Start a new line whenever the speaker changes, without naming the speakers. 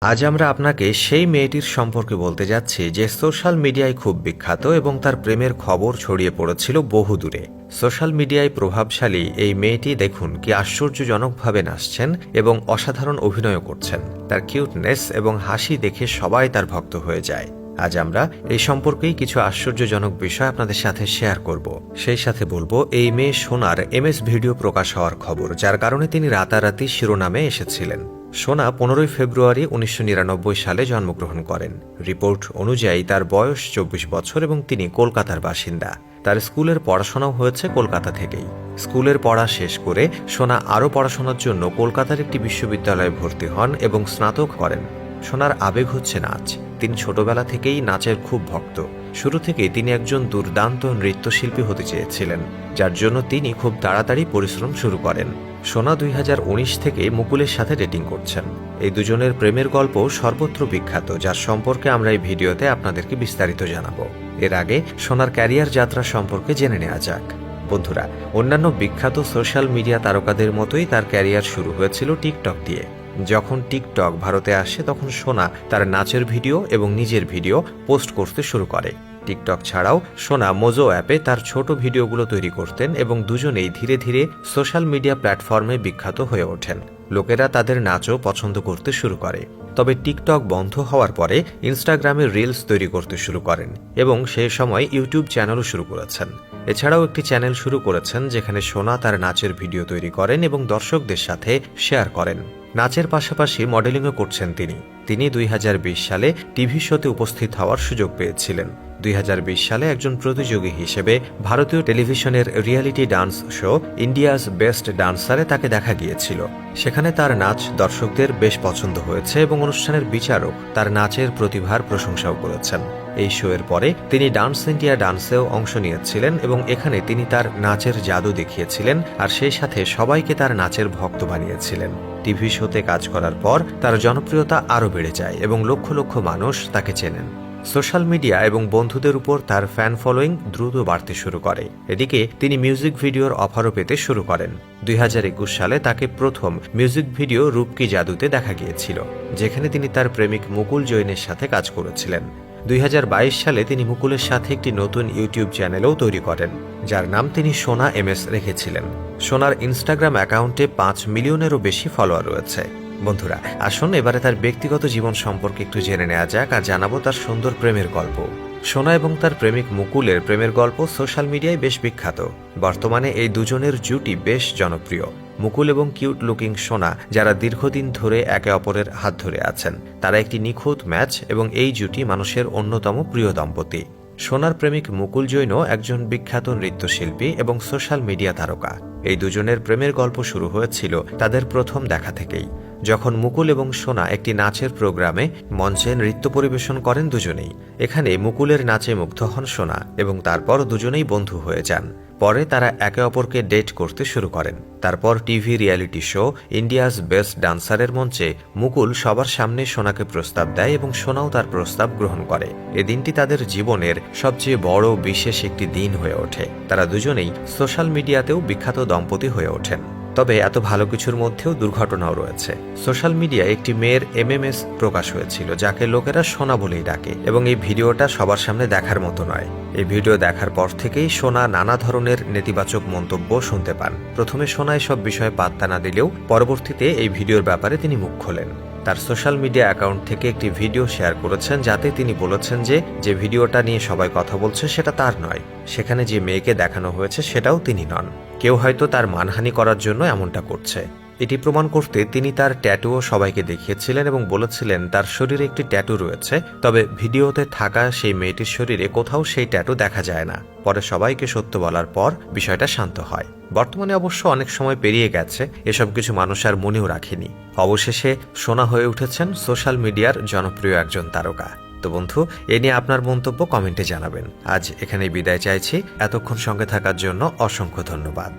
আজ আমরা আপনাকে সেই মেয়েটির সম্পর্কে বলতে যাচ্ছি যে সোশ্যাল মিডিয়ায় খুব বিখ্যাত এবং তার প্রেমের খবর ছড়িয়ে পড়েছিল বহুদূরে। সোশ্যাল মিডিয়ায় প্রভাবশালী এই মেয়েটি দেখুন কি আশ্চর্যজনকভাবে নাচছেন এবং অসাধারণ অভিনয় করছেন। তার কিউটনেস এবং হাসি দেখে সবাই তার ভক্ত হয়ে যায়। আজ আমরা এই সম্পর্কেই কিছু আশ্চর্যজনক বিষয় আপনাদের সাথে শেয়ার করব। সেই সাথে বলবো এই মেয়ে সোনার এমএস ভিডিও প্রকাশ হওয়ার খবর, যার কারণে তিনি রাতারাতি শিরোনামে এসেছিলেন। সোনা 15 ফেব্রুয়ারি 1999 সালে জন্মগ্রহণ করেন। রিপোর্ট অনুযায়ী তার বয়স 24 বছর এবং তিনি কলকাতার বাসিন্দা। তার স্কুলের পড়াশোনাও হয়েছে কলকাতা থেকেই। স্কুলের পড়া শেষ করে সোনা আরও পড়াশোনার জন্য কলকাতার একটি বিশ্ববিদ্যালয়ে ভর্তি হন এবং স্নাতক করেন। সোনার আবেগ হচ্ছে নাচ। তিনি ছোটবেলা থেকেই নাচের খুব ভক্ত। শুরু থেকেই তিনি একজন দুর্দান্ত নৃত্যশিল্পী হতে চেয়েছিলেন, যার জন্য তিনি খুব তাড়াতাড়ি পরিশ্রম শুরু করেন। সোনা 2019 থেকে মুকুলের সাথে ডেটিং করছেন। এই দুজনের প্রেমের গল্প সর্বত্র বিখ্যাত, যার সম্পর্কে আমরা এই ভিডিওতে আপনাদেরকে বিস্তারিত জানাবো। এর আগে সোনার ক্যারিয়ার যাত্রা সম্পর্কে জেনে নেওয়া যাক। বন্ধুরা, অন্যান্য বিখ্যাত সোশ্যাল মিডিয়া তারকাদের মতোই তার ক্যারিয়ার শুরু হয়েছিল টিকটক দিয়ে। যখন টিকটক ভারতে আসে তখন সোনা তার নাচের ভিডিও এবং নিজের ভিডিও পোস্ট করতে শুরু করে। টিকটক ছাড়াও সোনা মোজো অ্যাপে তার ছোট ভিডিওগুলো তৈরি করতেন এবং দুজনেই ধীরে ধীরে সোশ্যাল মিডিয়া প্ল্যাটফর্মে বিখ্যাত হয়ে ওঠেন। লোকেরা তাদের নাচও পছন্দ করতে শুরু করে। তবে টিকটক বন্ধ হওয়ার পরে ইনস্টাগ্রামে রিলস তৈরি করতে শুরু করেন এবং সেই সময় ইউটিউব চ্যানেলও শুরু করেছেন। এছাড়াও একটি চ্যানেল শুরু করেছেন যেখানে সোনা তার নাচের ভিডিও তৈরি করেন এবং দর্শকদের সাথে শেয়ার করেন। নাচের পাশাপাশি মডেলিংও করছেন তিনি 2020 সালে টিভি শোতে উপস্থিত হওয়ার সুযোগ পেয়েছিলেন। 2020 সালে একজন প্রতিযোগী হিসেবে ভারতীয় টেলিভিশনের reality dance show India's best ডান্সারে তাকে দেখা গিয়েছিল। সেখানে তার নাচ দর্শকদের বেশ পছন্দ হয়েছে এবং অনুষ্ঠানের বিচারক তার নাচের প্রতিভার প্রশংসাও করেছেন। এই শো এর পরে তিনি ডান্স ইন্ডিয়া ডান্সেও অংশ নিয়েছিলেন এবং এখানে তিনি তার নাচের জাদু দেখিয়েছিলেন আর সেই সাথে সবাইকে তার নাচের ভক্ত বানিয়েছিলেন। টিভি শোতে কাজ করার পর তার জনপ্রিয়তা আরও বেড়ে যায় এবং লক্ষ লক্ষ মানুষ তাকে চেনেন। সোশ্যাল মিডিয়া এবং বন্ধুদের উপর তার ফ্যান ফলোয়িং দ্রুত বাড়তে শুরু করে। এদিকে তিনি মিউজিক ভিডিওর অফারও পেতে শুরু করেন। 2021 সালে তাকে প্রথম মিউজিক ভিডিও রূপ কি জাদুতে দেখা গিয়েছিল, যেখানে তিনি তার প্রেমিক মুকুল জৈনের সাথে কাজ করেছিলেন। 2022 সালে তিনি মুকুলের সাথে একটি নতুন ইউটিউব চ্যানেলও তৈরি করেন, যার নাম তিনি সোনা এমএস রেখেছিলেন। সোনার ইনস্টাগ্রাম অ্যাকাউন্টে 5 মিলিয়নেরও বেশি ফলোয়ার রয়েছে। বন্ধুরা, আসুন এবারে তার ব্যক্তিগত জীবন সম্পর্কে একটু জেনে নেওয়া যাক আর জানাবো তার সুন্দর প্রেমের গল্প। সোনা এবং তার প্রেমিক মুকুলের প্রেমের গল্প সোশ্যাল মিডিয়ায় বেশ বিখ্যাত। বর্তমানে এই দুজনের জুটি বেশ জনপ্রিয়। মুকুল এবং কিউট লুকিং সোনা, যারা দীর্ঘদিন ধরে একে অপরের হাত ধরে আছেন, তারা একটি নিখুঁত ম্যাচ এবং এই জুটি মানুষের অন্যতম প্রিয় দম্পতি। সোনার প্রেমিক মুকুল জৈন একজন বিখ্যাত নৃত্যশিল্পী এবং সোশ্যাল মিডিয়া তারকা। এই দুজনের প্রেমের গল্প শুরু হয়েছিল তাদের প্রথম দেখা থেকেই, যখন মুকুল এবং সোনা একটি নাচের প্রোগ্রামে মঞ্চে নৃত্য পরিবেশন করেন দুজনেই। এখানে মুকুলের নাচে মুগ্ধ হন সোনা এবং তারপর দুজনেই বন্ধু হয়ে যান। পরে তারা একে অপরকে ডেট করতে শুরু করেন। তারপর TV reality show India's best ডান্সারের মঞ্চে মুকুল সবার সামনে সোনাকে প্রস্তাব দেয় এবং সোনাও তার প্রস্তাব গ্রহণ করে। এ দিনটি তাদের জীবনের সবচেয়ে বড় বিশেষ একটি দিন হয়ে ওঠে। তারা দুজনেই সোশ্যাল মিডিয়াতেও বিখ্যাত দম্পতি হয়ে ওঠেন। তবে এত ভালো কিছুর মধ্যেও দুর্ঘটনাও রয়েছে। সোশ্যাল মিডিয়ায় একটি মেয়ের এমএমএস প্রকাশ হয়েছিল, যাকে লোকেরা সোনা বলেই ডাকে, এবং এই ভিডিওটা সবার সামনে দেখার মতো নয়। এই ভিডিও দেখার পর থেকেই সোনা নানা ধরনের নেতিবাচক মন্তব্য শুনতে পান। প্রথমে সোনা এসব বিষয়ে পাত্তা না দিলেও পরবর্তীতে এই ভিডিওর ব্যাপারে তিনি মুখ খোলেন। তার সোশ্যাল মিডিয়া অ্যাকাউন্ট থেকে একটি ভিডিও শেয়ার করেছেন, যাতে তিনি বলেছেন যে ভিডিওটা নিয়ে সবাই কথা বলছে সেটা তার নয়। সেখানে যে মেয়েকে দেখানো হয়েছে সেটাও তিনি নন। কেউ হয়তো তার মানহানি করার জন্য এমনটা করছে। এটি প্রমাণ করতে তিনি তার ট্যাটুও সবাইকে দেখিয়েছিলেন এবং বলেছিলেন তার শরীরে একটি ট্যাটু রয়েছে, তবে ভিডিওতে থাকা সেই মেয়েটির শরীরে কোথাও সেই ট্যাটু দেখা যায় না। পরে সবাইকে সত্য বলার পর বিষয়টা শান্ত হয়। বর্তমানে অবশ্য অনেক সময় পেরিয়ে গেছে, এসব কিছু মানুষ আর মনেও রাখেনি। অবশেষে সোনা হয়ে উঠেছেন সোশ্যাল মিডিয়ার জনপ্রিয় একজন তারকা। তো বন্ধু, এ নিয়ে আপনার মন্তব্য কমেন্টে জানাবেন। আজ এখানেই বিদায় চাইছি। এতক্ষণ সঙ্গে থাকার জন্য অসংখ্য ধন্যবাদ।